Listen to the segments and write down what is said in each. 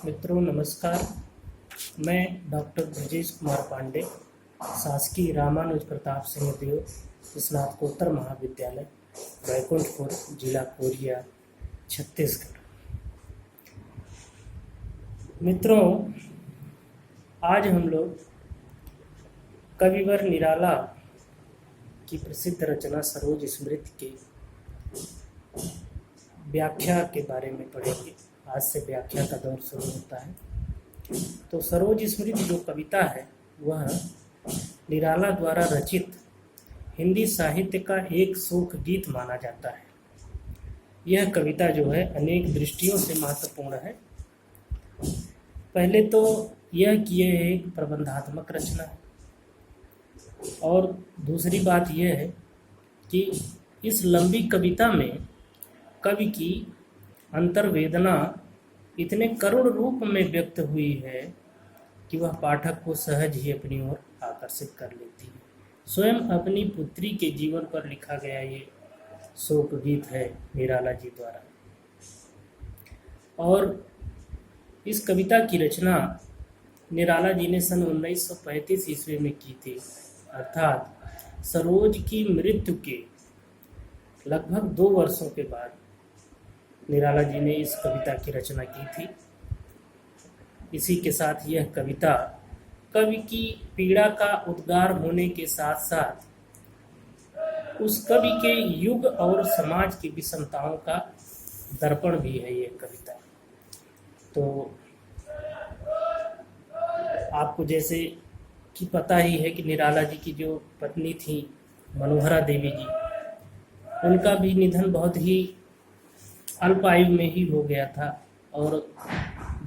मित्रों नमस्कार। मैं डॉक्टर ब्रजेश कुमार पांडे, शासकीय रामानुज प्रताप सिंह देव स्नातकोत्तर महाविद्यालय, बैकुंठपुर, जिला कोरिया, छत्तीसगढ़। मित्रों, आज हम लोग कविवर निराला की प्रसिद्ध रचना सरोज स्मृति के व्याख्या के बारे में पढ़ेंगे। आज से व्याख्या का दौर शुरू होता है। तो सरोज स्मृति जो कविता है वह निराला द्वारा रचित हिंदी साहित्य का एक शोक गीत माना जाता है। यह कविता जो है अनेक दृष्टियों से महत्वपूर्ण है। पहले तो यह कि यह एक प्रबंधात्मक रचना है, और दूसरी बात यह है कि इस लंबी कविता में कवि की अंतर्वेदना इतने करुण रूप में व्यक्त हुई है कि वह पाठक को सहज ही अपनी ओर आकर्षित कर लेती है। स्वयं अपनी पुत्री के जीवन पर लिखा गया ये शोक गीत है निराला जी द्वारा। और इस कविता की रचना निराला जी ने सन 1935 ईस्वी में की थी, अर्थात सरोज की मृत्यु के लगभग 2 वर्षों के बाद निराला जी ने इस कविता की रचना की थी। इसी के साथ यह कविता कवि की पीड़ा का उद्गार होने के साथ साथ उस कवि के युग और समाज की विषमताओं का दर्पण भी है ये कविता। तो आपको जैसे कि पता ही है कि निराला जी की जो पत्नी थी मनोहरा देवी जी, उनका भी निधन बहुत ही अल्प आयु में ही हो गया था, और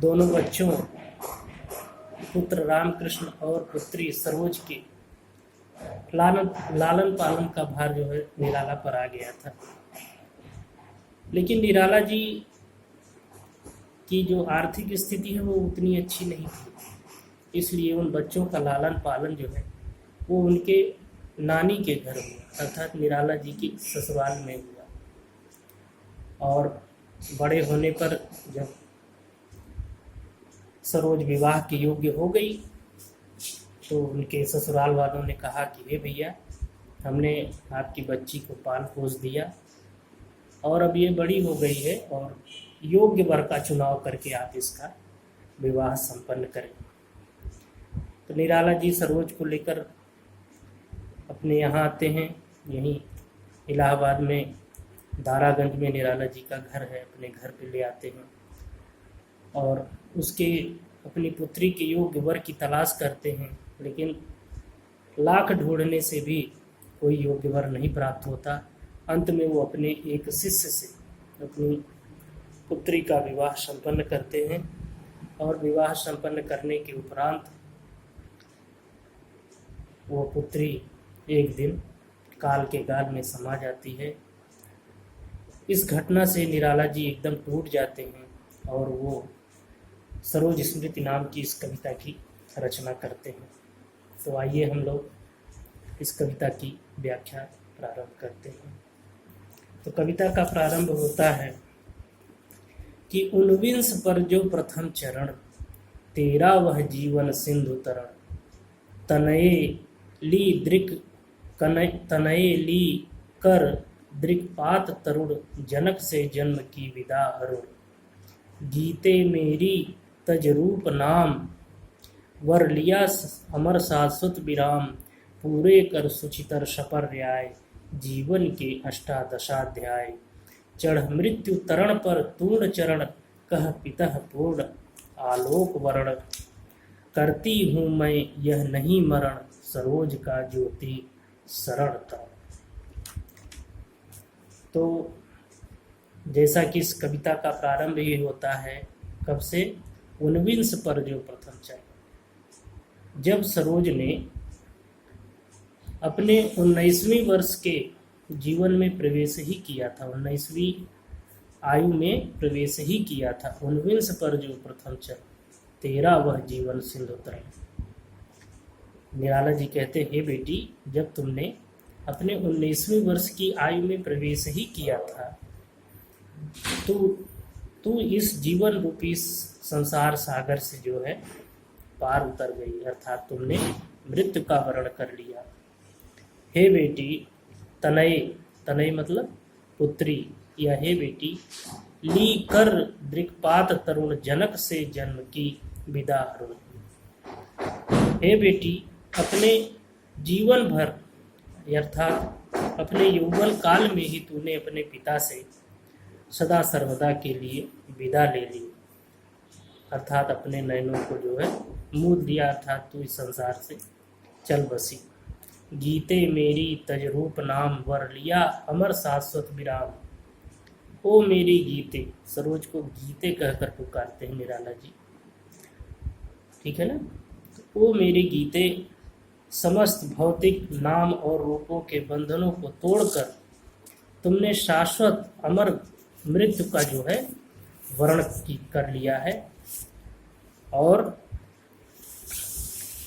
दोनों बच्चों पुत्र रामकृष्ण और पुत्री सरोज के लालन पालन का भार जो है निराला पर आ गया था। लेकिन निराला जी की जो आर्थिक स्थिति है वो उतनी अच्छी नहीं थी, इसलिए उन बच्चों का लालन पालन जो है वो उनके नानी के घर हुआ, अर्थात निराला जी की ससुराल में हुआ। और बड़े होने पर जब सरोज विवाह के योग्य हो गई तो उनके ससुराल वालों ने कहा कि हे भैया, हमने आपकी बच्ची को पाल पोस दिया और अब ये बड़ी हो गई है और योग्य वर का चुनाव करके आप इसका विवाह संपन्न करें। तो निराला जी सरोज को लेकर अपने यहाँ आते हैं। यहीं इलाहाबाद में दारागंज में निराला जी का घर है, अपने घर पे ले आते हैं और उसके अपनी पुत्री के योग्य वर की तलाश करते हैं। लेकिन लाख ढूंढने से भी कोई योग्य वर नहीं प्राप्त होता। अंत में वो अपने एक शिष्य से अपनी पुत्री का विवाह संपन्न करते हैं, और विवाह संपन्न करने के उपरांत वो पुत्री एक दिन काल के गाल में समा जाती है। इस घटना से निराला जी एकदम टूट जाते हैं और वो सरोज स्मृति नाम की इस कविता की रचना करते हैं। तो आइए हम लोग इस कविता की व्याख्या प्रारंभ करते हैं। तो कविता का प्रारंभ होता है कि उनविंश पर जो प्रथम चरण, तेरा वह जीवन सिंधु तरण, तनये ली दृक तनये ली कर दृक्पात तरुण, जनक से जन्म की विदा अरुण, गीते मेरी तजरूप नाम, वर लिया अमर शाश्वत विराम, पूरे कर सुचितर सपर न्याय, जीवन के अष्टादशाध्याय, चढ़ मृत्यु तरण पर तूर्ण चरण, कह पितः पूर्ण आलोक वर्ण, करती हूँ मैं यह नहीं मरण, सरोज का ज्योति शरणता। तो जैसा कि इस कविता का प्रारंभ ये होता है, कब से? उनविंश पर जो प्रथम चरण, जब सरोज ने अपने 19वीं वर्ष के जीवन में प्रवेश ही किया था, 19वीं आयु में प्रवेश ही किया था। उनविंश पर जो प्रथम चरण, तेरा वह जीवन सिंधु तरण। निराला जी कहते, हे बेटी, जब तुमने अपने 19वीं वर्ष की आयु में प्रवेश ही किया था तो तू इस जीवन रूपी संसार सागर से जो है पार उतर गई, अर्थात तुमने मृत्यु का वर्ण कर लिया। हे बेटी तनय, तनय मतलब पुत्री, या हे बेटी ली कर दृक्पात तरुण जनक से जन्म की विदा हरुण। हे बेटी अपने जीवन भर अर्थात अपने यौवन काल में ही तूने अपने पिता से सदा सर्वदा के लिए विदा ले ली, अर्थात अपने नयनों को जो है मूल दिया, अर्थात तू इस संसार से चल बसी। गीते मेरी तजरूप नाम वर लिया अमर शाश्वत विराम। ओ मेरी गीते, सरोज को गीते कहकर पुकारते हैं निराला जी, ठीक है ना। तो ओ मेरी गीते, समस्त भौतिक नाम और रूपों के बंधनों को तोड़कर तुमने शाश्वत अमर मृत्यु का जो है वर्ण कर लिया है, और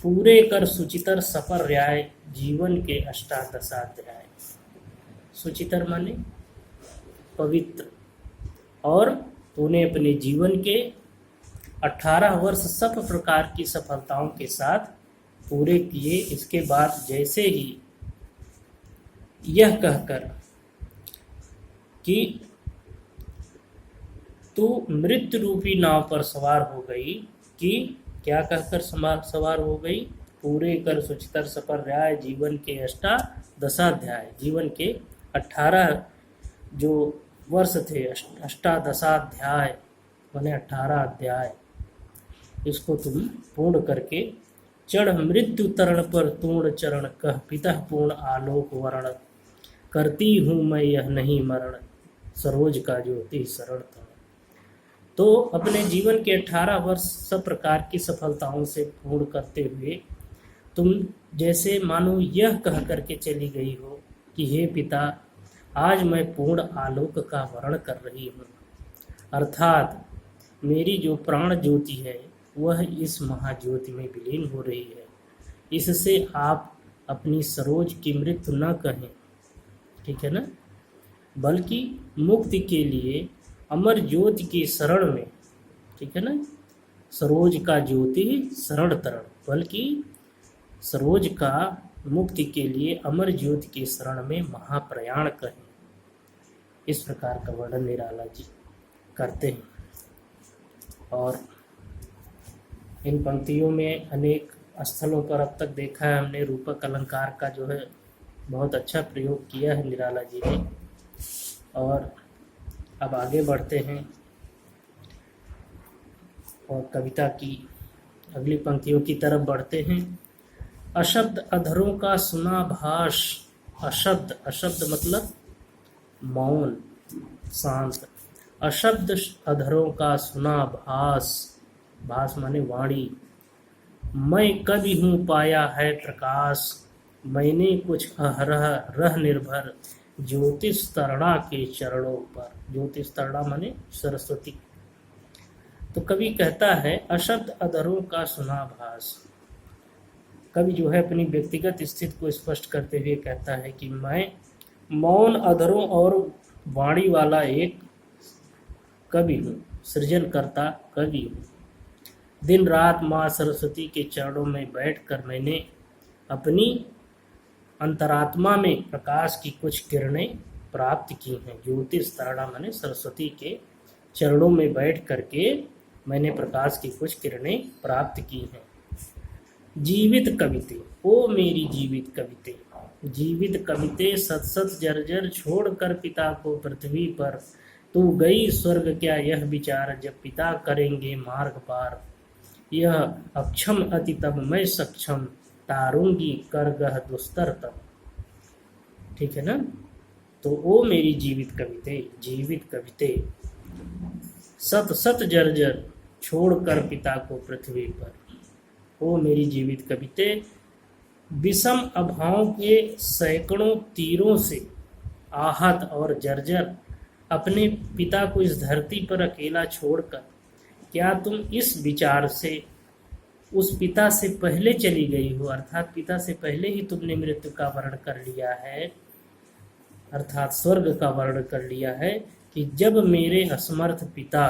पूरे कर सुचितर सफर र्याय जीवन के अष्टादशाध्याय। सुचितर माने पवित्र, और तूने अपने जीवन के 18 वर्ष सब प्रकार की सफलताओं के साथ पूरे किए। इसके बाद जैसे ही यह कहकर कि तू मृत्यु रूपी नाव पर सवार हो गई, कि क्या कहकर सवार हो गई, पूरे कर सुचितर सफर र्याय जीवन के अष्टादशाध्याय, जीवन के 18 जो वर्ष थे, अष्टादशाध्याय माने 18 अध्याय, इसको तुम पूर्ण करके चढ़ मृत्यु तरण पर तूर्ण चरण कह पिता पूर्ण आलोक वर्ण करती हूँ मैं यह नहीं मरण सरोज का ज्योति शरण था। तो अपने जीवन के 18 वर्ष सब प्रकार की सफलताओं से पूर्ण करते हुए तुम जैसे मानो यह कह करके चली गई हो कि हे पिता, आज मैं पूर्ण आलोक का वर्ण कर रही हूँ, अर्थात मेरी जो प्राण ज्योति है वह इस महाज्योति में विलीन हो रही है। इससे आप अपनी सरोज की मृत्यु न कहें, ठीक है ना, बल्कि मुक्ति के लिए अमर ज्योति की शरण में, ठीक है ना, सरोज का ज्योति शरण तरण, बल्कि सरोज का मुक्ति के लिए अमर ज्योति की शरण में महाप्रयाण कहें। इस प्रकार का वर्णन निराला जी करते हैं। और इन पंक्तियों में अनेक स्थलों पर अब तक देखा है हमने रूपक अलंकार का जो है बहुत अच्छा प्रयोग किया है निराला जी ने। और अब आगे बढ़ते हैं और कविता की अगली पंक्तियों की तरफ बढ़ते हैं। अशब्द अधरों का सुना भाष, अशब्द, अशब्द मतलब मौन शांत, अशब्द अधरों का सुना भास, भास माने वाणी, मैं कभी हूँ पाया है प्रकाश, मैंने कुछ अहरह रह निर्भर ज्योतिष तरणा के चरणों पर। ज्योतिष तरणा माने सरस्वती। तो कवि कहता है अशब्द अधरों का सुना भास। कवि जो है अपनी व्यक्तिगत स्थिति को स्पष्ट करते हुए कहता है कि मैं मौन अधरों और वाणी वाला एक कवि हूँ, सृजनकर्ता कवि हूँ। दिन रात माँ सरस्वती के चरणों में बैठकर मैंने अपनी अंतरात्मा में प्रकाश की कुछ किरणें प्राप्त की हैं। ज्योतिष तरणा माने सरस्वती के चरणों में बैठ करके मैंने प्रकाश की कुछ किरणें प्राप्त की हैं। जीवित कविते, ओ मेरी जीवित कविते, जीवित कविते सत सत जर्जर छोड़कर पिता को पृथ्वी पर, तू गई स्वर्ग क्या यह विचार, जब पिता करेंगे मार्ग पार, यह अक्षम अति तब मैं सक्षम, तारूंगी कर गह दुस्तर तब। ठीक है ना। तो ओ मेरी जीवित कविते, जीवित कविते सत सत जर्जर छोड़कर पिता को पृथ्वी पर, ओ मेरी जीवित कविते विषम अभाव के सैकड़ों तीरों से आहत और जर्जर अपने पिता को इस धरती पर अकेला छोड़कर, क्या तुम इस विचार से उस पिता से पहले चली गई हो, अर्थात पिता से पहले ही तुमने मृत्यु का वर्ण कर लिया है, अर्थात स्वर्ग का वर्ण कर लिया है, कि जब मेरे असमर्थ पिता,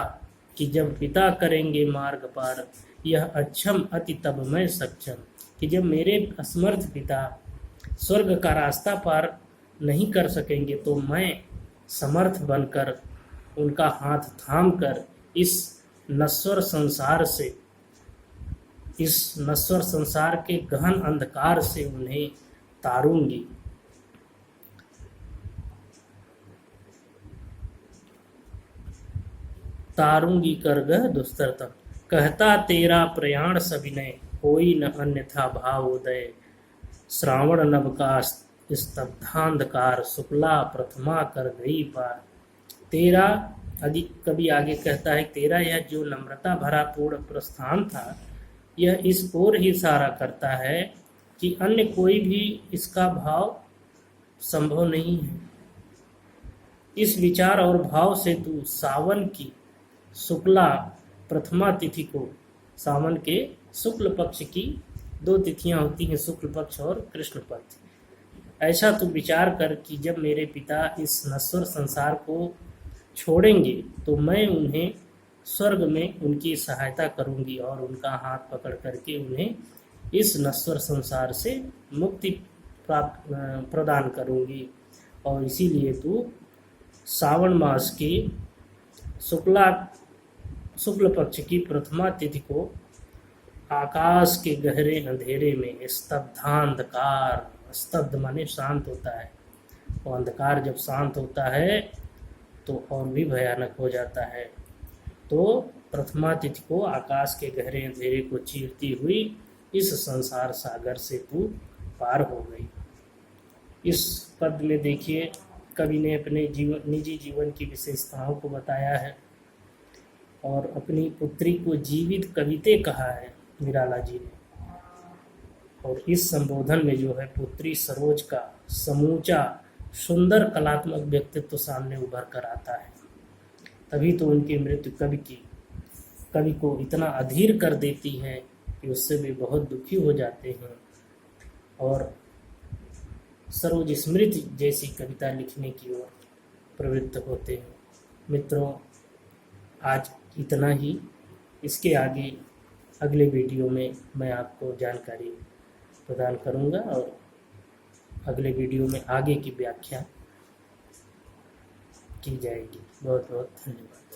कि जब पिता करेंगे मार्ग पार, यह अक्षम अति तब मैं सक्षम, कि जब मेरे असमर्थ पिता स्वर्ग का रास्ता पार नहीं कर सकेंगे तो मैं समर्थ बनकर उनका हाथ थाम कर इस नश्वर संसार से, इस नश्वर संसार के गहन अंधकार से उन्हें तारूंगी। तारूंगी कर गह दुस्तरतम, कहता तेरा प्रयाण सविनय, कोई न अन्यथा भाव उदय, श्रावण नभ का स्तब्धांधकार, शुक्ला प्रथमा कर गई पार। तेरा कभी आगे कहता है, तेरा यह जो नम्रता भरा पूर्ण प्रस्थान था, यह इस ओर ही इशारा करता है कि अन्य कोई भी इसका भाव संभव नहीं है। इस विचार और भाव से तू सावन की शुक्ला प्रथमा तिथि को, सावन के शुक्ल पक्ष की 2 तिथियां होती हैं, शुक्ल पक्ष और कृष्ण पक्ष, ऐसा तू विचार कर कि जब मेरे पिता इस नश्वर संसार को छोड़ेंगे तो मैं उन्हें स्वर्ग में उनकी सहायता करूंगी और उनका हाथ पकड़ करके उन्हें इस नश्वर संसार से मुक्ति प्राप्त प्रदान करूंगी। और इसीलिए तू सावन मास की शुक्ल पक्ष की प्रथमा तिथि को आकाश के गहरे अंधेरे में स्तब्धांधकार, स्तब्ध माने शांत होता है, और अंधकार जब शांत होता है तो और भी भयानक हो जाता है, तो प्रथमा तिथि को आकाश के गहरे अंधेरे को चीरती हुई इस संसार सागर से तू पार हो गई। इस पद में देखिए कवि ने अपने निजी जीवन की विशेषताओं को बताया है और अपनी पुत्री को जीवित कविते कहा है निराला जी ने। और इस संबोधन में जो है पुत्री सरोज का समूचा सुंदर कलात्मक व्यक्तित्व सामने उभर कर आता है। तभी तो उनकी मृत्यु कवि को इतना अधीर कर देती है कि उससे भी बहुत दुखी हो जाते हैं और सरोज स्मृति जैसी कविता लिखने की ओर प्रवृत्त होते हैं। मित्रों, आज इतना ही। इसके आगे अगले वीडियो में मैं आपको जानकारी प्रदान करूंगा और अगले वीडियो में आगे की व्याख्या की जाएगी। बहुत बहुत धन्यवाद।